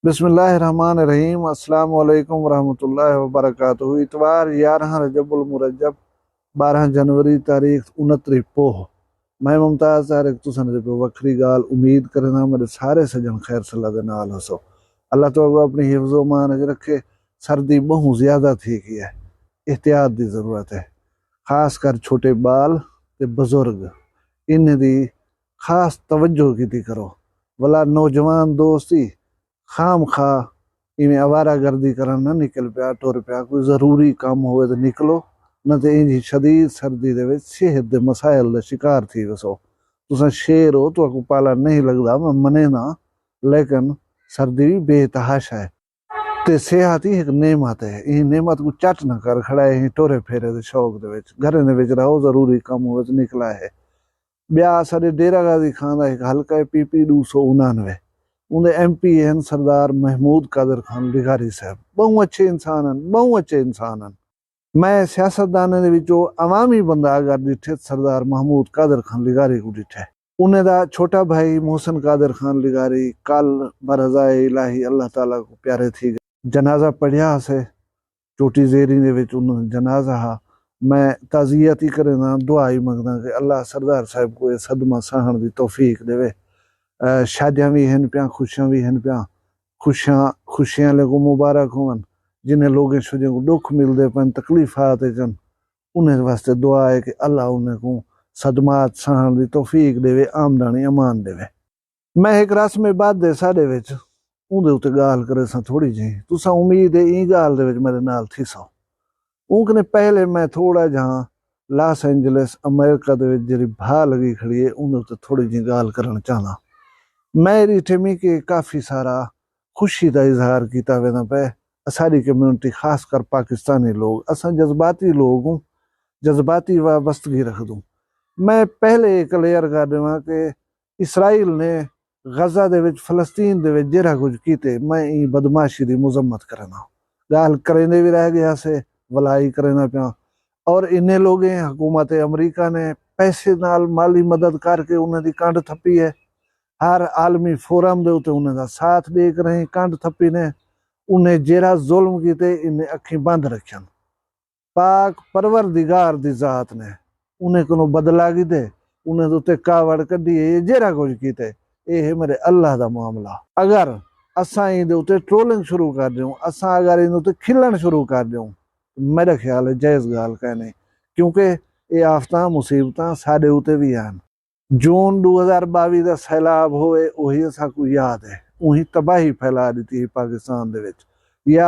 बिस्मिल्लाहिर्रहमानिर्रहीम। अस्सलाम वालेकुम रहमतुल्लाहि व बरकातुहू। इतवार 11 रजबुल मुरज्जब 12 जनवरी तारीख 29 पोह। मैं मुमताज़ तारिक तुसन जे पे वखरी गाल उम्मीद करना मेरे सारे सजन खैर सल्ला दे नाल हसो। अल्लाह तो अपनी हिफ्ज़ो मान च रखे। सर्दी बहुत ज़्यादा थी की है, एहतियात की ज़रूरत है। खास कर छोटे बाल ते बुजुर्ग इन्हें दी खास तवज्जो की करो। वला नौजवान दोस्ती खाम खा इवें आवारा गर्दी करन ना निकल पिया टुर पिया। कोई जरूरी काम होवे तो निकलो, न तो इंजी शदीद सर्दी दे विच सेहत दे मसाइल दा शिकार थी वसो। तुसा शेर हो तो को पाला नहीं लगदा, मैं मने ना, लेकिन सर्दी भी बेतहाशा है ते सेहत ही एक नेमत है। इन नेमत को चट न कर खड़ा है टोरे फेरे दे शौक दे विच। घरे दे विच रहो, जरूरी काम होवे तो निकला है। ब्याह साडे डेरा गाजी खान दा एक हल्का है PP 299। उन्हें MP हैं सरदार महमूद कादर खान लिगारी साहब। बहु अच्छे इंसान हैं, बहु अच्छे इंसान हैं। मैं सियासतदान दे विचों अवामी बंदा अगर डिठे सरदार महमूद कादर खान लिगारी को डिठे। उन्हें दा छोटा भाई मोहसिन कादर खान लिगारी कल बरज़ाए इलाही अल्लाह ताला को प्यारे थी गए। जनाजा पढ़िया से चोटी जेरी दे विच उन्हें जनाजा हा। मैं ताज़ियत ही करे ना दुआ ही मंगदा कि अल्लाह सरदार साहब को ये सदमा सहन दी तौफीक देवे। शादियां भी हैं पिया, खुशियां भी हैं पिया। खुशियां लोगों मुबारक होवन। जिन्हें लोगों शुजे को दुख मिलते पन, तकलीफात जन, उन्हें वास्ते दुआ है कि अल्लाह उन्हें को सदमात सहन दी तौफीक देवे, आमदनी अमान देवे। मैं एक रस्म बाद दे साडे विच उहदे उत्ते गाल करे सा थोड़ी जी। तुसा उम्मीद है ई गाल दे विच मेरे नाल थी सो। उनकने पहले मैं थोड़ा जहां लॉस एंजलिस अमेरिका दे विच जेरी भा लगी खड़ी है उहदे उत्ते थोड़ी जी गाल करना चाहना। मैं ठेमी के काफ़ी सारा खुशी का इजहार किया वेंदा पे। असारी कम्यूनिटी खासकर पाकिस्तानी लोग असा जज्बाती लोग हूँ, जज्बाती वाबस्तगी रख दूँ। मैं पहले क्लियर कर देवां कि इसराइल ने गजा दे विच फलस्तीन दे विच जेरा कुछ कीते, मैं ई बदमाशी दी मुजम्मत करना। गाल करेंदे भी रह गया से वलाई करना पिया। और इन्हें लोग हुकूमत अमरीका ने पैसे नाल माली मदद करके उन्हें दी कंड थप्पी है। हर आलमी फोरम दे उते उन्हें दा साथ देख रहे कंड थप्पी ने। उन्हें जेरा जुल्म कीते इन्हें अखी बंद रखन। पाक परवरदिगार दी जात ने उन्हें कोनो बदला की दे, उन्हें उते कावड़ कड्डी है जेरा कुछ कीते। ये है मेरे अल्लाह दा मामला। अगर असा इन उते ट्रोलिंग शुरू कर दूं, असा अगर इन उते खिलन शुरू कर दूं, मेरा ख्याल है जायज गाल कहने, क्योंकि ये आफतां मुसीबतां साडे उते भी आन। जून 2022 का सैलाब होए वही असाकू याद है। वही तबाही फैला दी थी पाकिस्तान दे विच। या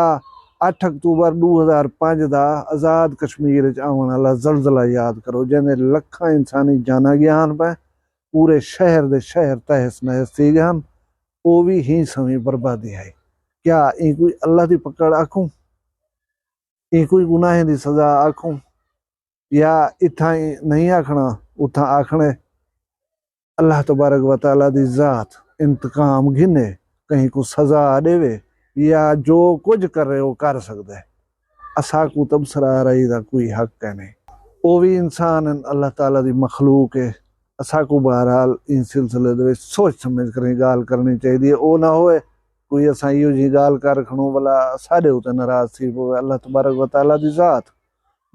8 अक्तूबर 2005 का आज़ाद कश्मीर आने वाला जलजला याद करो, जिन्हें लखा इंसानी जाना गयान पे। पूरे शहर दे शहर तहस नहस थी गए। वो भी ही समय बर्बादी है। क्या ये कोई अल्लाह की पकड़ आखूं, ये कोई गुनाह की सजा आखूं, या इथा नहीं आखना उथा आखने। अल्लाह तबारक व तआला दी जात इंतकाम घिने, कहीं को सजा देवे, या जो कुछ कर रहे हो कर सकते है। असा को तबसरा रही दा कोई हक है नहीं। वो भी इंसान अल्लाह ताला दी मखलूक है। असा को बहरहाल इन सिलसिले दे सोच समझ कर गाल करनी चाहिए। वो ना होए कोई असा इो जी गाल कर खड़ो वाला साढ़े उते नाराज थी पवे। अल्लाह तबारक व तआला दी जात,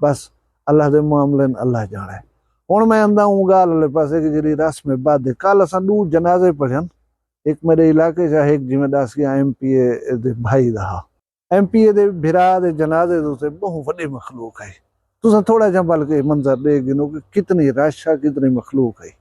बस अल्लाह दे मामले अल्लाह जाने। हुण मैं आंदा हूँ गाल वाले पासे की जी रस्म बाद कल असा 2 जनाजे पढ़न। एक मेरे इलाके च एक जिमें दस गया MPA दे भाई दा। MPA दे भिरा दे जनाजे दे बहुत वड्डी मखलूक है। तुसा थोड़ा जा बल्कि मंजर देख गिनो कि कितनी रश है, कितनी मखलूक है।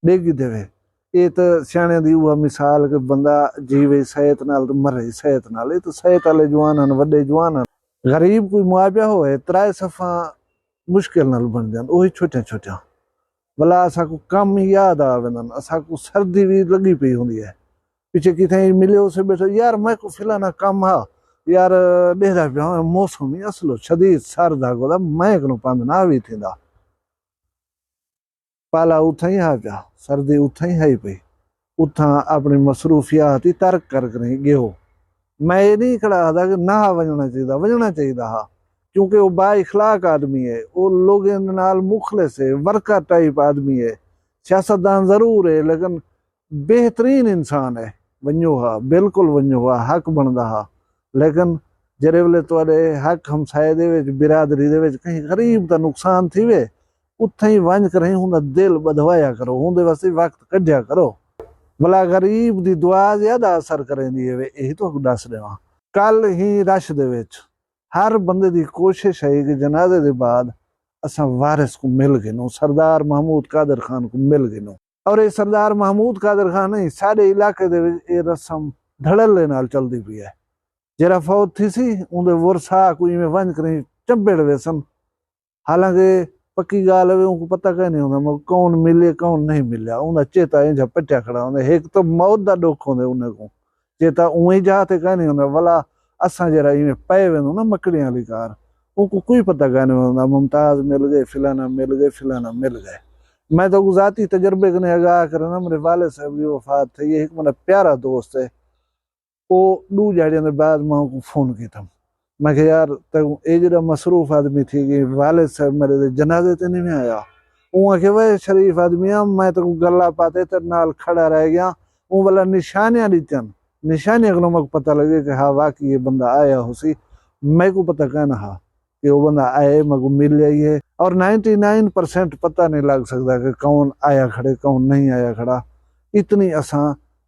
डेगी देवे ये तो सियाने दी हुआ मिसाल कि बंदा जीवे सेहत नाल तो मरे सेहत नाल। ये तो सेहत वाले जवान हैं, वड्डे जवान हैं। गरीब कोई मुआविया होए 3 सफ़ा मुश्किल नाल बन जान वही छोटे छोटे भला असांको कम याद आ वेंदन असांको सर्दी भी लगी पई हुंदी है पीछे किथे मिलियो से बैठो यार मैं को फिलाना कम हा यार ॾेरा पिया मौसम ही असलो शदीद सर्द आ गोदा मैं को पंद ना भी थींदा पाला उथा ही आ पिया सर्दी उथा ही आई पई उथा अपनी मसरूफियात ही तर्क कर करें गयो मैं ये नहीं खड़ा था कि ना वजना चाहिए हा क्योंकि वो बा इखलाक आदमी है वो लोग नाल मुखलिस है वर्का टाइप आदमी है सियासतदान जरूर है लेकिन बेहतरीन इंसान है वनो हा बिल्कुल वनो हा हक बनता हा लेकिन जरे वेले तुहाडे हक हमसाए दे विच बिरादरी दे विच कहीं गरीब का नुकसान थी वे उत्थे ही वंज कर हुंदा दिल बधवाया करो हुंदे वास्ते वक्त कढिया करो भला गरीब दी दुआ ज्यादा असर करेंदी है यही तो दस देवां कल ही रश दे विच हर बंदे दी कोशिश है कि जनाजे दे बाद असां वारिस को मिल गिनो सरदार महमूद कादर खान को मिल गिनो और ये सरदार महमूद कादर खान नहीं साडे इलाके दे विच ये रस्म धड़ल्ले नाल चलदी पई है जरा फौत थी सी उनके वरसा कोई में वंज करें चंबेड़ वेसन हालांकि पक्की गाल है उनको पता कहीं नहीं होंदा कौन मिले कौन नहीं मिलिया उनका चेता इंजा पटिया खड़ा होंदा एक तो मौत का दुख होंदे उन्हें को चेता उई जा ते कहीं नहीं होंदा भला असा जरा इवें पे वेंदो ना मकड़ियां वाली कार उनको कोई पता कहीं नहीं होंदा मुमताज मिल गए फिलाना मिल गए मैं तो जाती तजर्बे कने आगाह करना मेरे वाले साहब की वफात थी एक मेरा प्यारा दोस्त है वो दू झाड़ियों के बाद मैं को फोन किया मैं यार तू ये जरा मसरूफ आदमी थी कि वालिद साहब मेरे जनाजे ते नहीं आया वो आखे वह शरीफ आदमी आ मैं तो गला पाते तेरे नाल खड़ा रह गया वो वाला निशानियां दीतन निशानियां को मैं पता लगे कि हाँ वाकई ये बंदा आया हो सी मैं को पता कहना हा कि वो बंदा आए मैं को मिल जाई है और 99% पता नहीं लग सकता कि कौन आया खड़े कौन नहीं आया खड़ा इतनी असा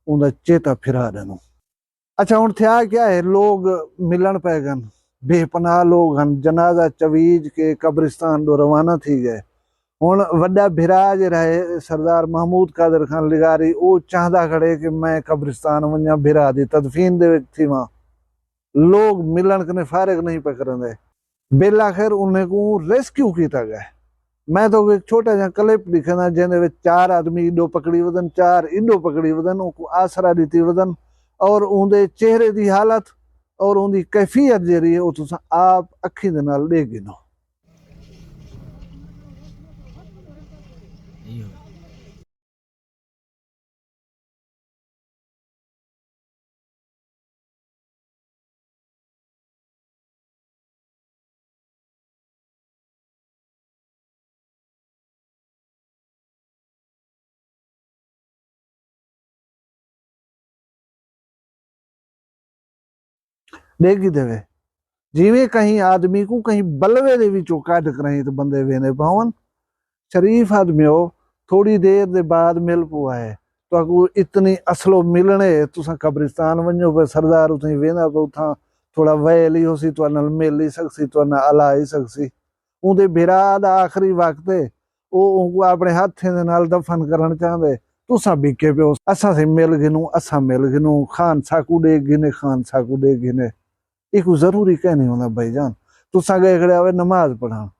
उनका चेता फिरा देनो अच्छा हुण थया क्या है लोग मिलन पै गन बेपनाह लोग हैं जनाजा चवीज के कब्रिस्तान दो रवाना थी गए हुण वड्डा भिराज रहे सरदार महमूद कादर खान लिगारी वो चाहता खड़े कि मैं कब्रिस्तान वञा भिरा दी तदफीन दे विच थी वहां लोग मिलन कने फारिग नहीं पे करंदे बिल आखिर उन्हें को रेस्क्यू किया गया मैं तो एक छोटा जा क्लिप दिखना जिहदे 4 आदमी इडो पकड़ी वदन 4 इडो पकड़ी वदन उनको आसरा दी वदन और उनके चेहरे की हालत और उनकी कैफियत जी है वो तुम आप अखी दे नाल देख गिनो देगी देवे जिਵੇਂ कहीं आदमी को कहीं बलवे दे विचों कढ करें तो बंदे वेने पावन शरीफ आदमी हो थोड़ी देर दे बाद मिल पुआ है तो इतनी असलो मिलने तुसा कब्रिस्तान वञो पे सरदार उथी वेंदा पे उथा थोड़ा वैल ही होसी तो नाल मिल ही सकसी तो ना अला ही सकसी उनदे भिरा दा आखिरी वक्त वो उनको अपने हाथे दे नाल दफन करन चाहंदे तुसा बिके पियो असा से मिल गिनू खान साकू दे गिने खान साकू दे गिने एक जरूरी कह नहीं होना भाईजान तुसा गए खड़े आवे नमाज पढ़ान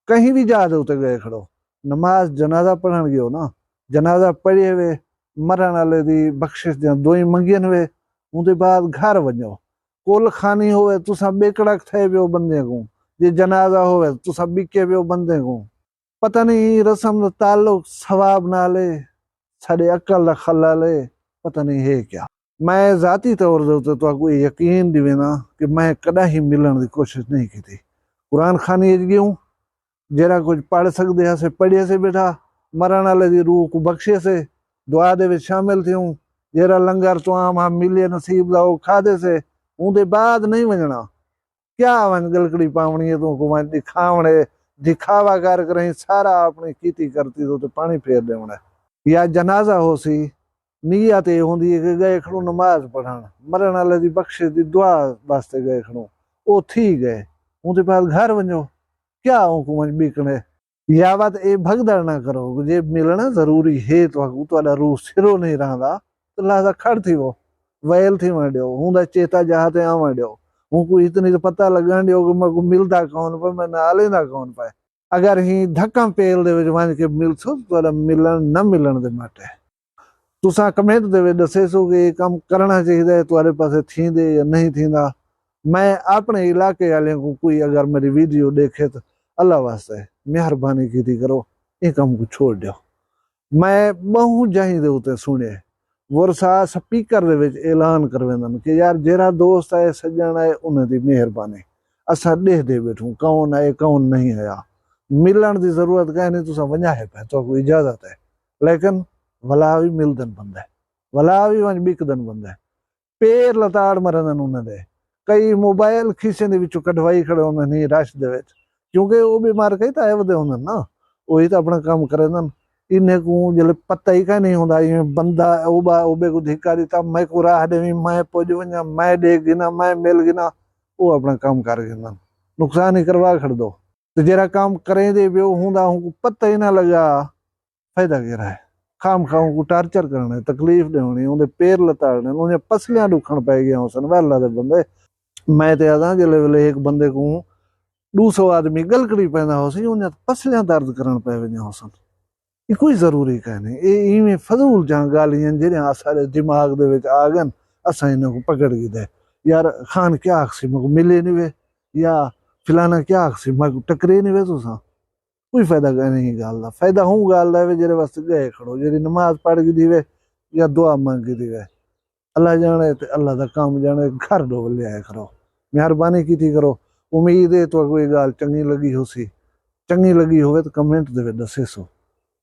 कहीं भी जा दो गए खड़ो नमाज जनाजा पढ़न गयो ना जनाजा पढ़े वे मरण वाले दी बख्शिश दोई मंगियन वे उनके बाद घर वञो कुल खानी होवे तुसा बेकड़क थे पियो बंदे को जे जनाजा होवे तुसा बिके पियो बंदे को पता नहीं रस्म दा ताल्लुक सवाब नाले साडे अकल दा खलाले पता नहीं है क्या मैं जाती तौर ते तो यकीन दिवेना कि मैं कदा ही मिलने की कोशिश नहीं की थी कुरान खानी गयूं जरा कुछ पढ़ सकते हैं से पढ़िए से बेटा मरण वाले की रूह को बख्शे से दुआ दे विच शामिल थियूं जरा लंगर तो आम हम मिले नसीब दा खादे से उनके बाद नहीं वजना क्या वन गलकड़ी पावनी है तो को दिखावणे दिखावा कर करें सारा अपनी कीती करती तो पानी फेर देवना या जनाजा हो सी नियत ये होंदी है कि गए खड़ो नमाज पढ़ान मरण वाले की बख्शिश की दुआ वास्ते गए खड़ो वो थी गए उनके बाद घर वञो क्या उनको बीकने या बात ये भगदड़ ना करो जे मिलना जरूरी है तो रूह सिरो नहीं रहा तो लिहाजा खड़ थी वो वैल थी वहां ॾियो हूंदा चेता जहाँ ते आवा ॾियो उनको इतनी तो पता लगन ॾियो कि मैं मिलता कौन पे मैं नालेंदा कौन पाए अगर ही धक्का पेल दे विच वंज के मिलसो तुहाडा मिलन न मिलन दे माटे तुसां कमेंट दे विच दसेसो कि ये काम करना चाहिए तुहाडे पासे थींदे या नहीं थींदा। मैं अपने इलाके वाले को कोई अगर मेरी वीडियो देखे तो अल्लाह वास्ते मेहरबानी की करो ये काम को छोड़ दो। मैं बहु जाही दे उते सुने वर्षा स्पीकर दे विच ऐलान करवेंदन कि यार जेरा दोस्त है सज्जन है उन्हें दी मेहरबानी असा देख दे बैठूं कौन है कौन नहीं है। मिलन की जरूरत कहीं नहीं तुसा वञा है पे तो कोई इजाजत है लेकिन वला भी मिलदन बंदे वला भी वंज बिकदन बंदे पेर लताड़ मरदन उन्हें दे कई मोबाइल खीसे दे विचों कढवाई खड़े होंदे नहीं रश दे विच क्योंकि वो बीमार कई ताए वदे होंदन ना वही तो अपना काम करेंदन इन्हें को जले पता ही का नहीं होंदा ये बंदा ओबे को धिक्का दिता मैं को राह देवी मैं पुज वञा मैं दे गिना मैं मिल गिना वो अपना काम कर गिना नुकसान ही करवा खड़ दो तो जरा काम करें दे बियो हुंदा को पता ही ना लगा फायदा केरा है खाम खाऊं को टार्चर करने तकलीफ देनी उन्हें पेर लताड़ने उन्हें पसलियां दुखण पै गया सन वाला दे बंदे मैं ते आदा जले वेले एक बंदे को 200 आदमी गलकड़ी पैदा हो सी उन्हें पसलियां दर्द करन पै वञा हो सन ये कोई जरूरी कहने ये इवें फजूल जा गालियां जेड़ियां सारे दिमाग दे विच आ गन असां इन्हां को पकड़ के दे यार खान क्या आखसी मको मिले नहीं वे या फिलाना क्या आखसी मको टकरे नहीं वे तुसा कोई फायदा नहीं गाल दा फायदा हूं गाल दा वे जेरे वास्ते गए खड़ो जेरी नमाज पढ़ के दीवे या दुआ मांग के दीवे अल्लाह जाने ते अल्लाह दा काम जाने घर डो लिया करो मेहरबानी की करो। उम्मीद है तो कोई गाल चंगी लगी हो सी चंगी लगी होवे तो कमेंट दे दसे सो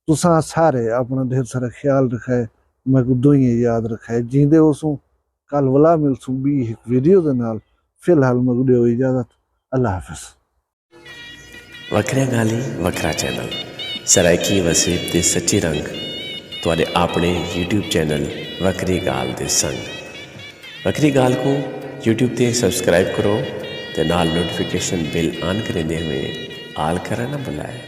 तुसा सारे अपना ढेर सारा ख्याल रखे मैं को दुआएं याद रखे जींदे होसू कल वला मिलसू भी एक वीडियो दे नाल फिलहाल मैं को दियो इजाजत अल्लाह हाफिज। वखरिया गाली वखरा चैनल सराइकी वसीब दे सच्चे रंग तुहाडे अपने YouTube चैनल वखरी गाल दे संग वखरी गाल को YouTube ते सब्सक्राइब करो ते नाल नोटिफिकेशन बिल ऑन करेंदे हुए आल करा ना बुलाए।